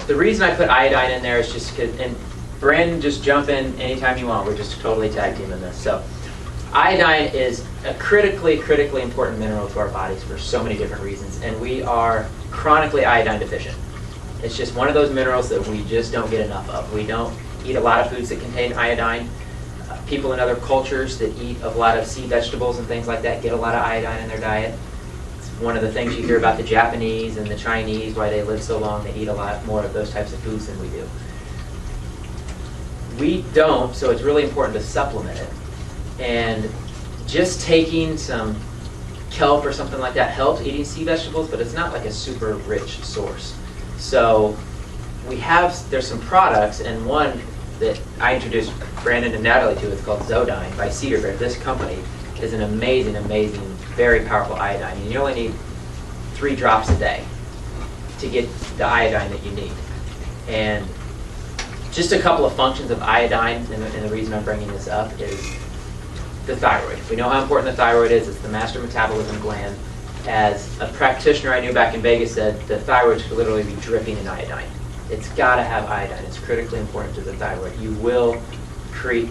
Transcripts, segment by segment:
The reason I put iodine in there is just because, and Brandon, just jump in anytime you want. We're just totally tag teaming this. So iodine is a critically important mineral to our bodies for so many different reasons, and we are chronically iodine deficient. It's just one of those minerals that we just don't get enough of. We don't eat a lot of foods that contain iodine. People in other cultures that eat a lot of sea vegetables and things like that get a lot of iodine in their diet. It's one of the things you hear about the Japanese and the Chinese, why they live so long. They eat a lot more of those types of foods than we do. We don't, so it's really important to supplement it. And just taking some kelp or something like that helps, eating sea vegetables, but it's not like a super rich source. So there's some products, and one that I introduced Brandon and Natalie to, it's called Zodine by Cedar Bear. This company is an amazing, very powerful iodine. And you only need 3 drops a day to get the iodine that you need. And just a couple of functions of iodine, and the reason I'm bringing this up is the thyroid. We know how important the thyroid is. It's the master metabolism gland. As a practitioner I knew back in Vegas said, the thyroid should literally be dripping in iodine. It's got to have iodine. It's critically important to the thyroid. You will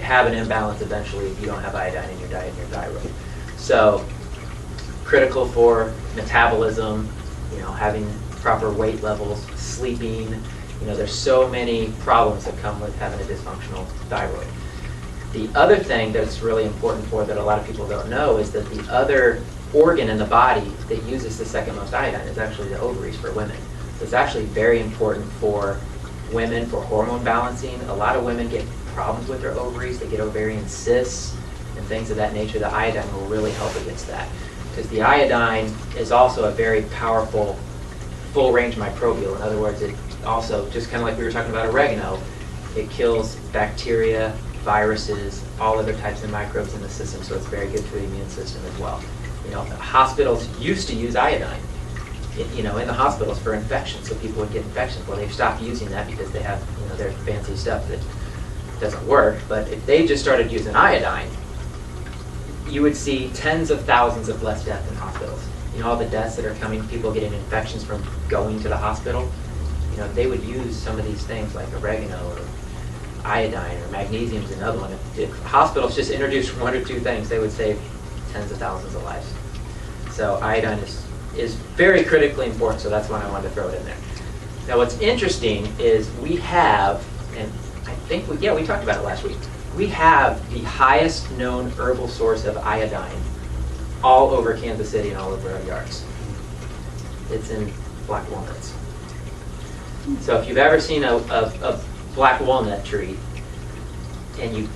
have an imbalance eventually if you don't have iodine in your diet and your thyroid. So critical for metabolism, having proper weight levels, sleeping. There's so many problems that come with having a dysfunctional thyroid. The other thing that's really important for that a lot of people don't know is that the other organ in the body that uses the second most iodine is actually the ovaries for women. So it's actually very important for women for hormone balancing. A lot of women get problems with their ovaries. They get ovarian cysts and things of that nature. The iodine will really help against that, because the iodine is also a very powerful full range microbial. In other words, it also, just kind of like we were talking about oregano, it kills bacteria, viruses, all other types of microbes in the system, so it's very good for the immune system as well. Hospitals used to use iodine, in the hospitals for infections, so people would get infections. Well, they've stopped using that because they have, their fancy stuff that doesn't work. But if they just started using iodine, you would see tens of thousands of less deaths in hospitals. All the deaths that are coming, people getting infections from going to the hospital, they would use some of these things like oregano or iodine, or magnesium is another one. If hospitals just introduced 1 or 2 things, they would save tens of thousands of lives. So iodine is very critically important, so that's why I wanted to throw it in there. Now what's interesting is we have, and I think we talked about it last week, we have the highest known herbal source of iodine all over Kansas City and all over our yards. It's in black walnuts. So if you've ever seen a black walnut tree and you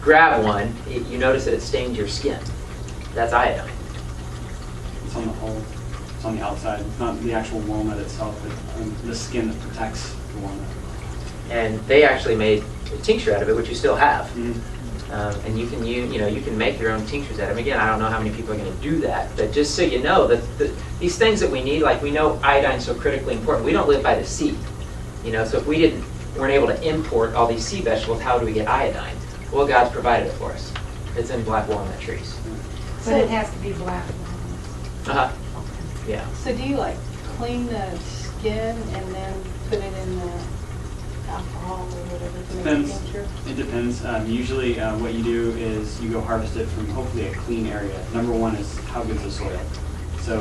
grab one, you notice that it stains your skin. That's iodine. It's on the hull. It's on the outside. It's not the actual walnut itself, but the skin that protects the walnut. And they actually made a tincture out of it, which you still have. Mm-hmm. And you can make your own tinctures out of them. Again, I don't know how many people are going to do that, but just so you know that these things that we need, like we know iodine is so critically important. We don't live by the sea, so if we weren't able to import all these sea vegetables, how do we get iodine? Well, God's provided it for us. It's in black walnut trees. But it has to be black. Uh-huh. Yeah. So do you clean the skin and then put it in the alcohol or whatever to make a tincture? It depends. Usually what you do is you go harvest it from hopefully a clean area. Number one is how good's the soil. So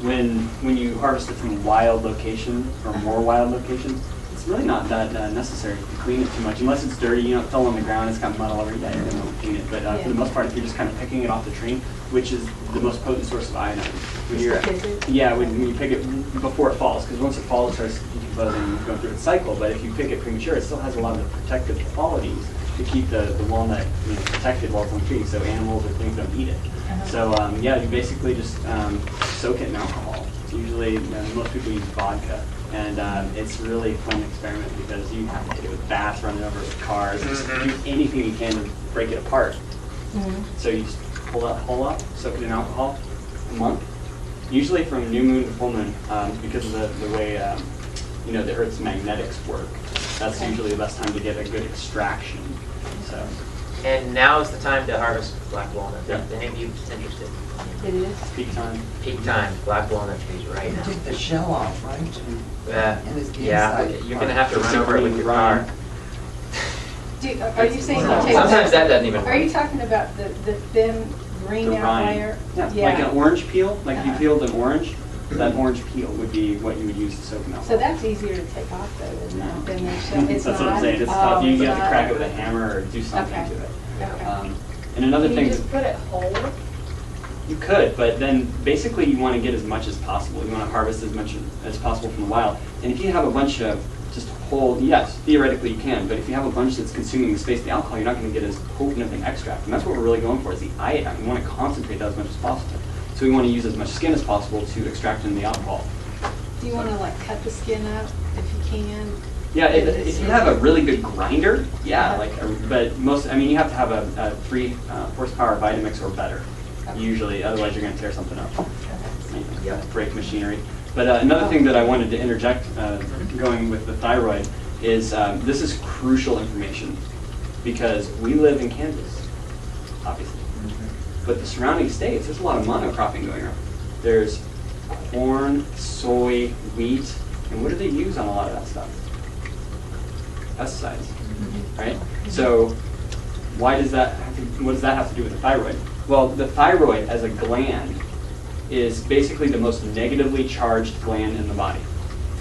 when you harvest it from a wild location or more wild locations, it's really not that necessary to clean it too much, unless it's dirty, it fell on the ground, it's got mud all over it, yeah, you're going to clean it. But for the most part, if you're just kind of picking it off the tree, which is the most potent source of iodine. When you pick it before it falls, because once it falls, it starts decomposing and going through its cycle. But if you pick it premature, it still has a lot of the protective qualities to keep the walnut protected while it's on the tree, so animals or things don't eat it. So you basically just soak it in alcohol. It's usually, most people use vodka. And it's really a fun experiment because you have to hit it with bats, run it over with cars, just do anything you can to break it apart. So you just pull that whole up, soak it in alcohol, a month. Usually from new moon to full moon, because of the way the Earth's magnetics work. That's usually the best time to get a good extraction. So And now is the time to harvest black walnut. Yeah. Any of you interested? It is. Peak time. Peak time, black walnut trees right now. Take the shell off, right? And it's the Yeah, inside you're gonna part. have to run over it with your car. Are you saying you take? Sometimes that doesn't even Are you work. talking about the thin green The out rind. layer? Yeah, like an orange peel, like if you peeled an orange, that orange peel would be what you would use to soak in alcohol. So that's easier to take off though, isn't it, than the shell? It's That's what I'm not? saying, it's Oh, tough, you it's have to not. crack it with a hammer or do something Okay. to it. Okay. And another Can thing, you just put it whole? you could, but then basically you want to get as much as possible. You want to harvest as much as possible from the wild. And if you have a bunch of just whole, yes, theoretically you can, but if you have a bunch that's consuming the space of the alcohol, you're not going to get as potent of an extract. And that's what we're really going for, is the iodine. We want to concentrate that as much as possible. So we want to use as much skin as possible to extract in the alcohol. Do you want to like cut the skin up if you can? Yeah, if you have a really good grinder, yeah, but you have to have a 3 horsepower Vitamix or better, usually, otherwise you're going to tear something up. Yeah, break machinery. But another thing that I wanted to interject, going with the thyroid, is this is crucial information because we live in Kansas, obviously. But the surrounding states, there's a lot of monocropping going on. There's corn, soy, wheat, and what do they use on a lot of that stuff? Pesticides, right? So what does that have to do with the thyroid? Well, the thyroid as a gland is basically the most negatively charged gland in the body.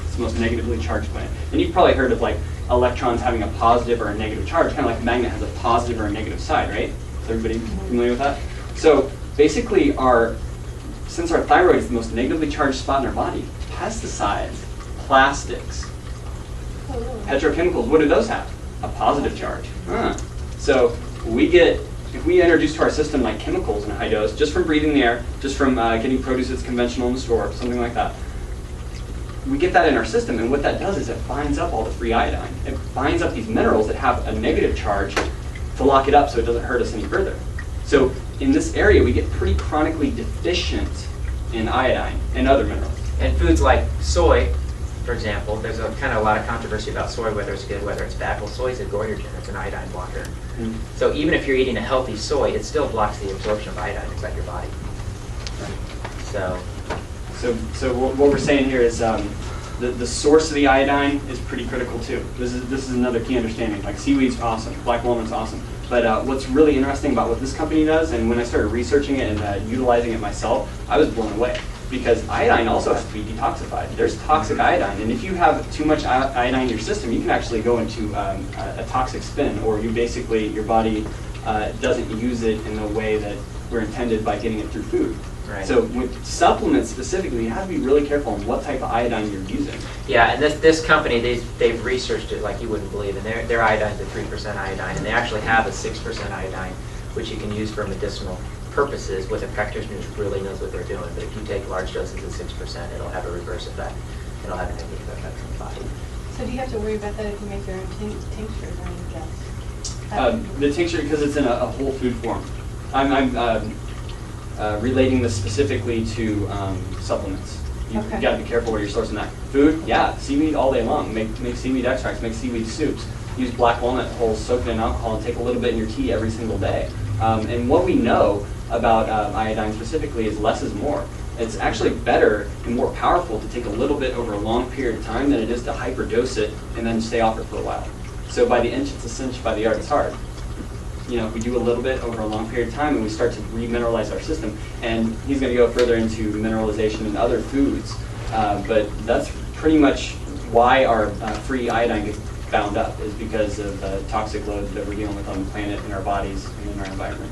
It's the most negatively charged gland. And you've probably heard of like electrons having a positive or a negative charge, kind of like a magnet has a positive or a negative side, right? Is everybody familiar with that? So basically since our thyroid is the most negatively charged spot in our body, pesticides, plastics, petrochemicals, what do those have? A positive charge. So if we introduce to our system like chemicals in a high dose, just from breathing the air, just from getting produce that's conventional in the store, something like that, we get that in our system, and what that does is it binds up all the free iodine. It binds up these minerals that have a negative charge to lock it up so it doesn't hurt us any further. So in this area, we get pretty chronically deficient in iodine and other minerals. And foods like soy, for example, there's a lot of controversy about soy, whether it's good, whether it's bad. Well, soy is a goitrogen, it's an iodine blocker. So even if you're eating a healthy soy, it still blocks the absorption of iodine inside your body. So what we're saying here is the source of the iodine is pretty critical too. This is another key understanding. Like seaweed's awesome, black walnut's awesome. But what's really interesting about what this company does, and when I started researching it and utilizing it myself, I was blown away. Because iodine also has to be detoxified. There's toxic iodine, and if you have too much iodine in your system, you can actually go into a toxic spin, or your body doesn't use it in the way that we're intended by getting it through food. Right. So with supplements specifically, you have to be really careful on what type of iodine you're using. Yeah, and this company, they've researched it like you wouldn't believe, and their iodine's at 3% iodine, and they actually have a 6% iodine, which you can use for medicinal purposes with a practitioner who really knows what they're doing. But if you take large doses of 6%, it'll have a reverse effect. It'll have a negative effect on the body. So do you have to worry about that if you make your own tincture or anything? The tincture, because it's in a whole food form. I'm relating this specifically to supplements. You've Okay. got to be careful where you're sourcing that. Food, yeah, seaweed all day long. Make seaweed extracts, make seaweed soups. Use black walnut hulls soaked in alcohol and take a little bit in your tea every single day. And what we know about iodine specifically is less is more. It's actually better and more powerful to take a little bit over a long period of time than it is to hyperdose it and then stay off it for a while. So by the inch it's a cinch, by the yard it's hard. If we do a little bit over a long period of time and we start to remineralize our system, and he's going to go further into mineralization in other foods, but that's pretty much why our free iodine gets bound up, is because of the toxic load that we're dealing with on the planet, in our bodies, and in our environment.